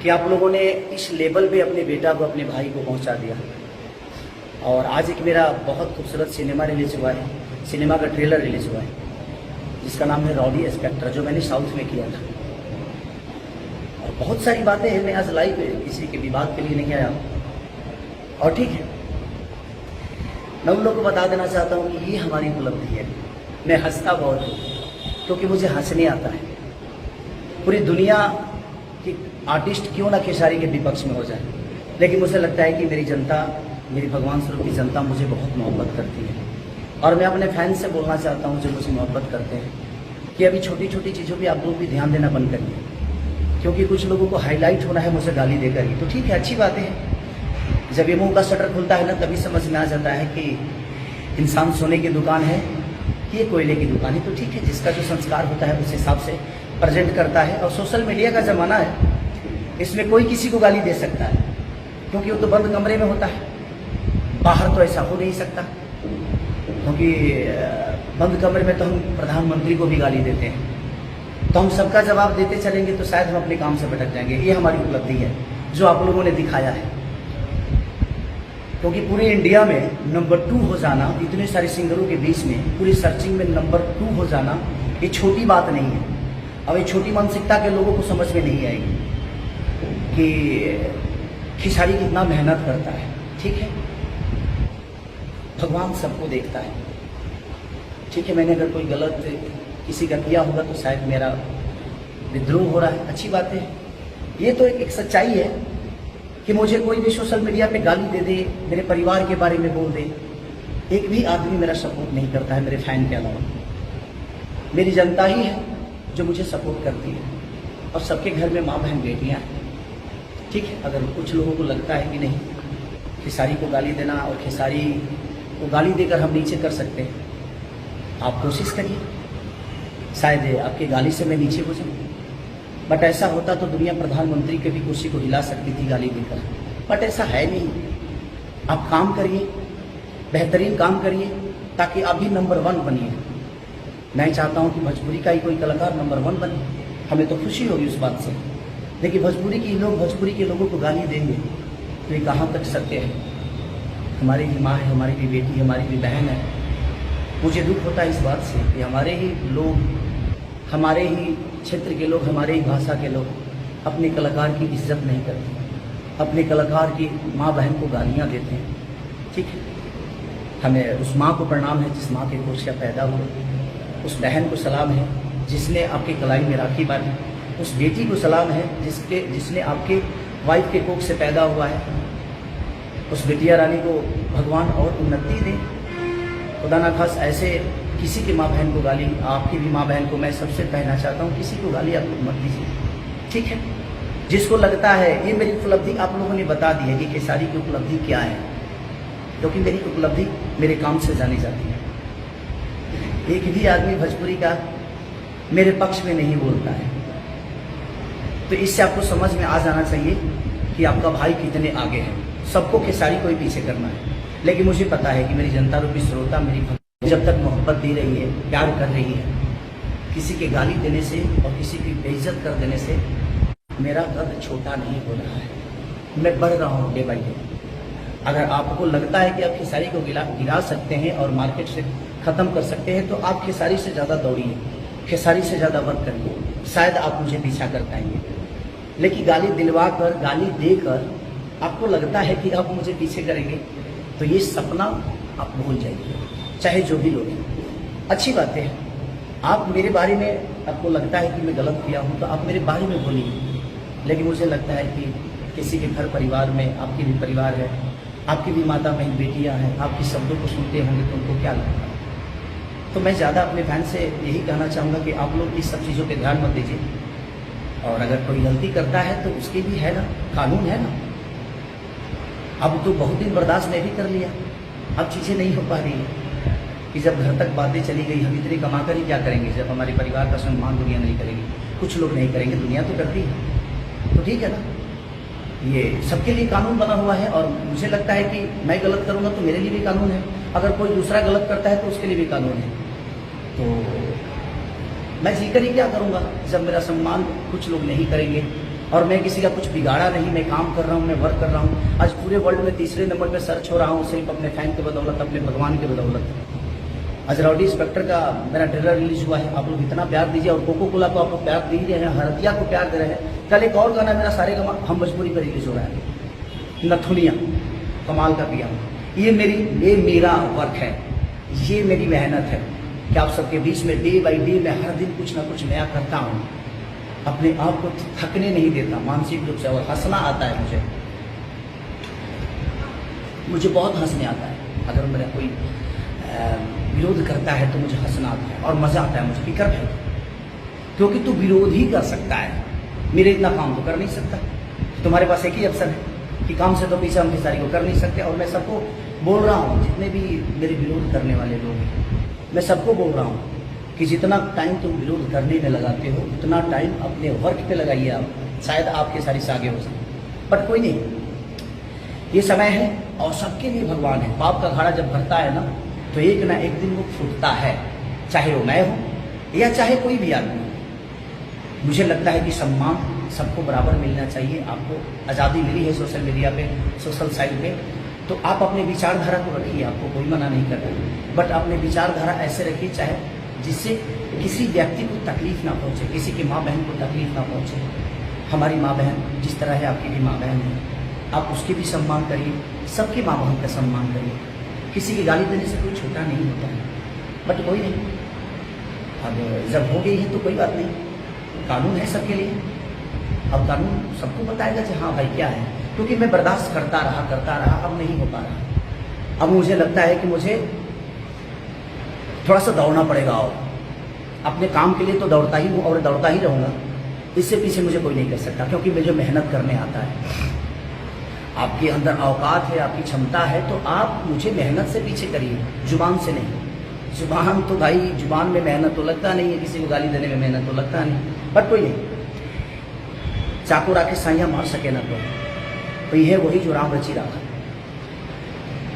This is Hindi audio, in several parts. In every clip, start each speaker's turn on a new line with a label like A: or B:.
A: कि आप लोगों ने इस लेवल पे अपने बेटा को, अपने भाई को पहुंचा दिया। और आज एक मेरा बहुत खूबसूरत सिनेमा रिलीज हुआ है, सिनेमा का ट्रेलर रिलीज हुआ है, जिसका नाम है रॉडी स्पेक्टर, जो मैंने साउथ में किया था। और बहुत सारी बातें हैं, मैं आज लाइव किसी के विवाद के लिए नहीं आया। और ठीक है, मैं उन लोगों को बता देना चाहता हूँ कि ये हमारी उपलब्धि है। मैं हंसता बहुत हूँ क्योंकि मुझे हंसने आता है। पूरी दुनिया की आर्टिस्ट क्यों ना खेसारी के विपक्ष में हो जाए, लेकिन मुझे लगता है कि मेरी जनता, मेरी भगवान स्वरूप की जनता मुझे बहुत मोहब्बत करती है। और मैं अपने फैंस से बोलना चाहता हूँ जो मुझे मोहब्बत करते हैं कि अभी छोटी छोटी चीज़ों पे आप लोग भी ध्यान देना बंद करिए, क्योंकि कुछ लोगों को हाईलाइट होना है मुझे गाली देकर ही। तो ठीक है, अच्छी बातें हैं। जब ये मुंह का शटर खुलता है ना, तभी समझ में आ जाता है कि इंसान सोने की दुकान है कि ये कोयले की दुकान है। तो ठीक है, जिसका जो संस्कार होता है उस हिसाब से प्रेजेंट करता है। और सोशल मीडिया का ज़माना है, इसमें कोई किसी को गाली दे सकता है, क्योंकि वो तो बंद कमरे में होता है। बाहर तो ऐसा हो नहीं सकता, क्योंकि बंद कमरे में तो हम प्रधानमंत्री को भी गाली देते हैं। तो हम सबका जवाब देते चलेंगे तो शायद हम अपने काम से भटक जाएंगे। ये हमारी उपलब्धि है जो आप लोगों ने दिखाया है, क्योंकि पूरे इंडिया में नंबर 2 हो जाना, इतने सारे सिंगरों के बीच में पूरी सर्चिंग में नंबर 2 हो जाना, ये छोटी बात नहीं है। अब ये छोटी मानसिकता के लोगों को समझ में नहीं आएगी कि खेसारी कितना मेहनत करता है। ठीक है, भगवान सबको देखता है। ठीक है, मैंने अगर कोई गलत किसी का किया होगा तो शायद मेरा विद्रोह हो रहा है, अच्छी बात है। ये तो एक सच्चाई है कि मुझे कोई भी सोशल मीडिया पे गाली दे दे, मेरे परिवार के बारे में बोल दे, एक भी आदमी मेरा सपोर्ट नहीं करता है मेरे फैन के अलावा। मेरी जनता ही है जो मुझे सपोर्ट करती है, और सबके घर में माँ बहन बेटियाँ हैं। ठीक है, अगर कुछ लोगों को लगता है कि नहीं, खेसारी को गाली देना और खेसारी को गाली देकर हम नीचे कर सकते हैं, आप कोशिश करिए, शायद आपकी गाली से मैं नीचे हो जाऊँ। बट ऐसा होता तो दुनिया प्रधानमंत्री के भी कुर्सी को हिला सकती थी गाली देकर, बट ऐसा है नहीं। आप काम करिए, बेहतरीन काम करिए, ताकि आप भी नंबर 1 बनिए। मैं चाहता हूं कि भोजपुरी का ही कोई कलाकार नंबर 1 बने, हमें तो खुशी होगी उस बात से। लेकिन भोजपुरी के लोगों को गाली देंगे तो ये कहाँ तक सत्य है? हमारी भी माँ है, हमारी भी बेटी, हमारी भी बहन है। मुझे दुख होता है इस बात से कि हमारे ही लोग, हमारे ही क्षेत्र के लोग, हमारे ही भाषा के लोग अपने कलाकार की इज्जत नहीं करते, अपने कलाकार की माँ बहन को गालियाँ देते हैं। ठीक है, हमें उस माँ को प्रणाम है जिस माँ के कोख से पैदा हुए, उस बहन को सलाम है जिसने आपके कलाई में राखी बांधी, उस बेटी को सलाम है जिसने आपके वाइफ के कोख से पैदा हुआ है। उस बिटिया रानी को भगवान और उन्नति दे। खुदा ना खास ऐसे किसी की माँ बहन को गाली, आपकी भी माँ बहन को मैं सबसे कहना चाहता हूँ, किसी को गाली आप मत दीजिए। ठीक है, जिसको लगता है ये मेरी उपलब्धि, आप लोगों ने बता दी है कि खेसारी की उपलब्धि क्या है, क्योंकि मेरी उपलब्धि मेरे काम से जानी जाती है। एक भी आदमी भोजपुरी का मेरे पक्ष में नहीं बोलता है, तो इससे आपको समझ में आ जाना चाहिए कि आपका भाई कितने आगे है। सबको खेसारी को ही पीछे करना है, लेकिन मुझे पता है कि मेरी जनता रूपी श्रोता मेरी जब तक मोहब्बत दे रही है, प्यार कर रही है, किसी के गाली देने से और किसी की बेइज्जत कर देने से मेरा कद छोटा नहीं हो रहा है, मैं बढ़ रहा हूँ डे बाई डे। अगर आपको लगता है कि आप खेसारी को गिरा सकते हैं और मार्केट से ख़त्म कर सकते हैं, तो आप खेसारी से ज़्यादा दौड़िए, खेसारी से ज़्यादा वर्क करिए, शायद आप मुझे पीछा कर पाएंगे। लेकिन गाली दिलवा कर, गाली देकर आपको लगता है कि आप मुझे पीछे करेंगे, तो ये सपना आप भूल जाइए, चाहे जो भी लोग। अच्छी बात है, आप मेरे बारे में आपको लगता है कि मैं गलत किया हूँ तो आप मेरे बारे में बोलिए, लेकिन मुझे लगता है कि किसी के घर परिवार में, आपके भी परिवार है, आपकी भी माता बहन बेटियाँ हैं, आपके शब्दों को सुनते होंगे तो उनको क्या लगता है। तो मैं ज़्यादा अपने फैन से यही कहना चाहूँगा कि आप लोग इस सब चीज़ों पर ध्यान मत दीजिए, और अगर कोई गलती करता है तो उसकी भी है ना, कानून है ना। अब तो बहुत दिन बर्दाश्त मैं भी कर लिया, अब चीज़ें नहीं हो पा रही है कि जब घर तक बातें चली गई, हम इतने कमा कर ही क्या करेंगे जब हमारे परिवार का सम्मान दुनिया नहीं करेगी, कुछ लोग नहीं करेंगे, दुनिया तो करती है। तो ठीक है ना, ये सबके लिए कानून बना हुआ है, और मुझे लगता है कि मैं गलत करूँगा तो मेरे लिए भी कानून है, अगर कोई दूसरा गलत करता है तो उसके लिए भी कानून है। तो मैं जीकर ही क्या करूँगा जब मेरा सम्मान कुछ लोग नहीं करेंगे और मैं किसी का कुछ बिगाड़ा नहीं, मैं काम कर रहा हूँ, मैं वर्क कर रहा हूँ। आज पूरे वर्ल्ड में तीसरे नंबर पे सर्च हो रहा हूँ सिर्फ अपने फैन की बदौलत, अपने भगवान की बदौलत। आज राउडी इंस्पेक्टर का मेरा ट्रेलर रिलीज हुआ है, आप लोग इतना प्यार दीजिए। और कोको कोला को आप लोग प्यार दे रहे हैं, हरदिया को प्यार दे रहे हैं। कल एक और गाना मेरा सारे गामा हम भोजपुरी पर रिलीज हो रहा है, नथुनिया, कमाल का किया। ये मेरा वर्क है, ये मेरी मेहनत है कि आप सबके बीच में डे बाई डे मैं हर दिन कुछ ना कुछ नया करता हूँ, अपने आप को थकने नहीं देता मानसिक रूप से। और हंसना आता है मुझे बहुत हंसने आता है। अगर मेरा कोई विरोध करता है तो मुझे हंसना आता है और मजा आता है मुझे, फिक्र है क्योंकि तू विरोध ही कर सकता है, मेरे इतना काम तो कर नहीं सकता। तुम्हारे पास एक ही अवसर है कि काम से तो पीछे हम खिसारी को कर नहीं सकते। और मैं सबको बोल रहा हूँ, जितने भी मेरे विरोध करने वाले लोग हैं, मैं सबको बोल रहा हूँ कि जितना टाइम तुम विरोध करने में लगाते हो उतना टाइम अपने वर्क पे लगाइए आप, शायद आपके सारी से आगे हो सके। बट कोई नहीं, ये समय है और सबके लिए भगवान है। पाप का घड़ा जब भरता है ना तो एक ना एक दिन वो फूटता है, चाहे वो मैं हूँ या चाहे कोई भी आदमी। मुझे लगता है कि सम्मान सबको बराबर मिलना चाहिए। आपको आज़ादी मिली है सोशल मीडिया पे, सोशल साइट पे, तो आप अपने विचारधारा को रखिए, आपको कोई मना नहीं कर रहा। बट अपने विचारधारा ऐसे रखिए चाहे जिससे किसी व्यक्ति को तकलीफ ना पहुंचे, किसी की माँ बहन को तकलीफ ना पहुंचे। हमारी माँ बहन जिस तरह है, आपकी भी माँ बहन है, आप उसके भी सम्मान करिए, सबकी माँ बहन का सम्मान करिए। किसी की गाली देने से कोई छोटा नहीं होता है, बट कोई नहीं। अब जब हो गई है तो कोई बात नहीं, कानून है सबके लिए। अब कानून सबको बताएगा कि हाँ भाई क्या है, क्योंकि मैं बर्दाश्त करता रहा, अब नहीं हो पा रहा। अब मुझे लगता है कि मुझे थोड़ा सा दौड़ना पड़ेगा, और अपने काम के लिए तो दौड़ता ही हूँ और दौड़ता ही रहूँगा। इससे पीछे मुझे कोई नहीं कर सकता, क्योंकि मुझे मेहनत करने आता है। आपके अंदर औकात है, आपकी क्षमता है, तो आप मुझे मेहनत से पीछे करिए, जुबान से नहीं। जुबान तो भाई, जुबान में मेहनत तो लगता नहीं है, किसी को गाली देने में मेहनत तो लगता नहीं। बट कोई नहीं, चाकू राके साइया मार सके ना तो यह वही जो राम रची रखा,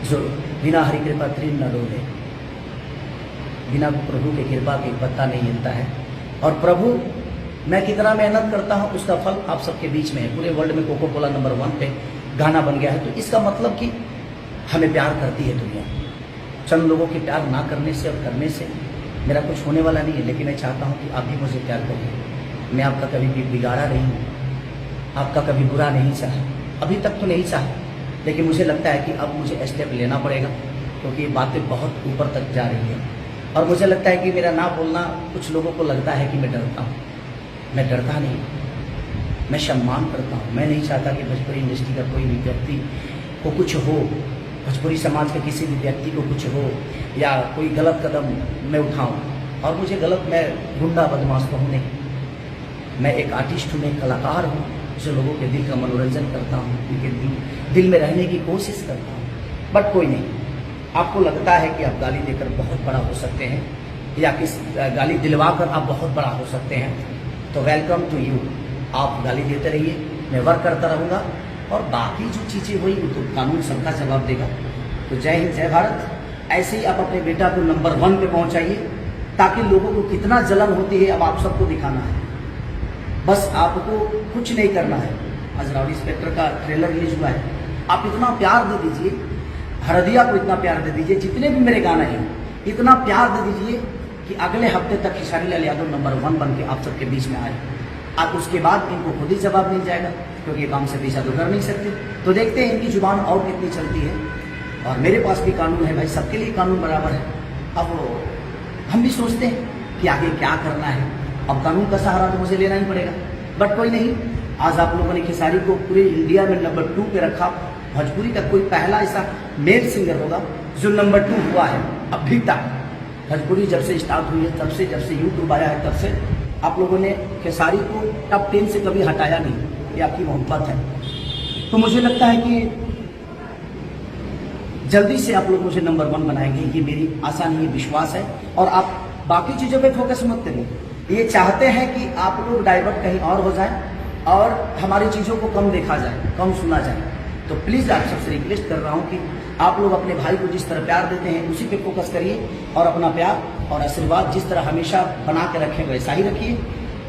A: जो बिना हरि कृपा तृण न डोले, बिना प्रभु के कृपा के पत्ता नहीं हिलता है। और प्रभु मैं कितना मेहनत करता हूँ उसका फल आप सबके बीच में है। पूरे वर्ल्ड में कोको कोला नंबर 1 पे गाना बन गया है, तो इसका मतलब कि हमें प्यार करती है दुनिया। चंद लोगों के प्यार ना करने से और करने से मेरा कुछ होने वाला नहीं है, लेकिन मैं चाहता हूँ कि आप भी मुझे प्यार करिए। मैं आपका कभी भी बिगाड़ा नहीं हूँ, आपका कभी बुरा नहीं चाहा, अभी तक तो नहीं चाहा, लेकिन मुझे लगता है कि अब मुझे स्टेप लेना पड़ेगा, क्योंकि ये बातें बहुत ऊपर तक जा रही है। और मुझे लगता है कि मेरा ना बोलना कुछ लोगों को लगता है कि मैं डरता हूँ। मैं डरता नहीं, मैं सम्मान करता हूँ। मैं नहीं चाहता कि भोजपुरी इंडस्ट्री का कोई भी व्यक्ति को कुछ हो, भोजपुरी समाज के किसी भी व्यक्ति को कुछ हो या कोई गलत कदम मैं उठाऊँ। और मुझे गलत, मैं गुंडा बदमाश तो हूँ नहीं, मैं एक आर्टिस्ट हूँ, मैं एक कलाकार हूँ जो लोगों के दिल का मनोरंजन करता हूँ, उनके दिल में रहने की कोशिश करता हूँ। बट कोई नहीं, आपको लगता है कि आप गाली देकर बहुत बड़ा हो सकते हैं या किस गाली दिलवा कर आप बहुत बड़ा हो सकते हैं, तो वेलकम टू यू। आप गाली देते रहिए, मैं वर्क करता रहूँगा, और बाकी जो चीज़ें हुई वो तो कानून सबका जवाब देगा। तो जय हिंद, जय भारत। ऐसे ही आप अपने बेटा को नंबर 1 पे पहुँचाइए, ताकि लोगों को कितना जलन होती है अब आप सबको दिखाना है। बस आपको कुछ नहीं करना है। आज राउडी इंस्पेक्टर का ट्रेलर रिलीज हुआ है, आप इतना प्यार दे दीजिए, हरदिया को इतना प्यार दे दीजिए, जितने भी मेरे गाने हैं इतना प्यार दे दीजिए कि अगले हफ्ते तक खेसारी लाल यादव नंबर 1 बन के आप सबके बीच में आए। अब उसके बाद इनको खुद ही जवाब मिल जाएगा, क्योंकि ये काम से पीछा तो कर नहीं सकते। तो देखते हैं इनकी जुबान और कितनी चलती है। और मेरे पास भी कानून है भाई, सबके लिए कानून बराबर है। अब हम भी सोचते हैं कि आगे क्या करना है, अब कानून का सहारा तो मुझे लेना ही पड़ेगा। बट कोई नहीं, आज आप लोगों ने खेसारी को पूरे इंडिया में नंबर 2 पे रखा। भोजपुरी का कोई पहला ऐसा मेल सिंगर होगा जो नंबर 2 हुआ है अभी तक। भोजपुरी जब से स्टार्ट हुई है, तब से, जब से यूट्यूब आया है, तब से आप लोगों ने खेसारी को टॉप 10 से कभी हटाया नहीं। ये आपकी मोहब्बत है। तो मुझे लगता है कि जल्दी से आप लोग मुझे नंबर 1 बनाएंगे, ये मेरी आशा नहीं है, विश्वास है। और आप बाकी चीज़ों पे फोकस मत करिए। ये चाहते हैं कि आप लोग डाइवर्ट कहीं और हो जाए और हमारी चीज़ों को कम देखा जाए, कम सुना जाए। तो प्लीज़ आप सबसे रिक्वेस्ट कर रहा हूँ कि आप लोग अपने भाई को जिस तरह प्यार देते हैं उसी पे फोकस करिए, और अपना प्यार और आशीर्वाद जिस तरह हमेशा बना के रखें वैसा ही रखिए।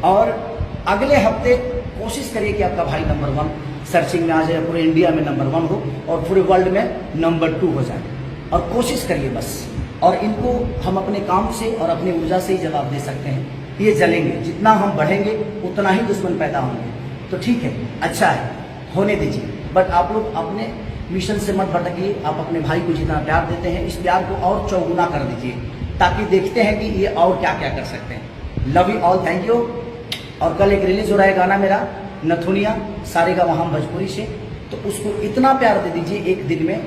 A: और अगले हफ्ते कोशिश करिए कि आपका भाई नंबर 1 सर्चिंग में आ जाए, पूरे इंडिया में नंबर 1 हो और पूरे वर्ल्ड में नंबर 2 हो जाए। और कोशिश करिए बस। और इनको हम अपने काम से और अपनी ऊर्जा से ही जवाब दे सकते हैं। ये जलेंगे, जितना हम बढ़ेंगे उतना ही दुश्मन पैदा होंगे। तो ठीक है, अच्छा है, होने दीजिए, बट आप लोग अपने मिशन से मत भटकिए। आप अपने भाई को जितना प्यार देते हैं, इस प्यार को और चौगुना कर दीजिए, ताकि देखते हैं कि ये और क्या क्या कर सकते हैं। Love you all, thank you. और कल एक रिलीज हो रहा है गाना मेरा नथुनिया सारेगामा हम भोजपुरी से, तो उसको इतना प्यार दे दीजिए एक दिन में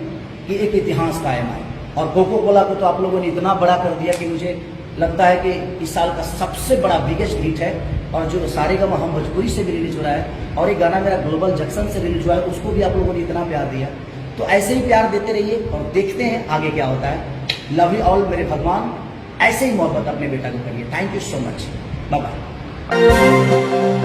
A: कि एक इतिहास कायम आए। और कोको कोला को तो आप लोगों ने इतना बड़ा कर दिया कि मुझे लगता है कि इस साल का सबसे बड़ा बिगेस्ट हिट है। और जो सारेगामा हम भोजपुरी से भी रिलीज हो रहा है और एक गाना मेरा ग्लोबल जंक्शन से रिलीज हुआ है, उसको भी आप लोगों ने इतना प्यार दिया। तो ऐसे ही प्यार देते रहिए और देखते हैं आगे क्या होता है। लव यू ऑल मेरे भगवान, ऐसे ही मोहब्बत अपने बेटा को करिए। Thank you so much, bye bye.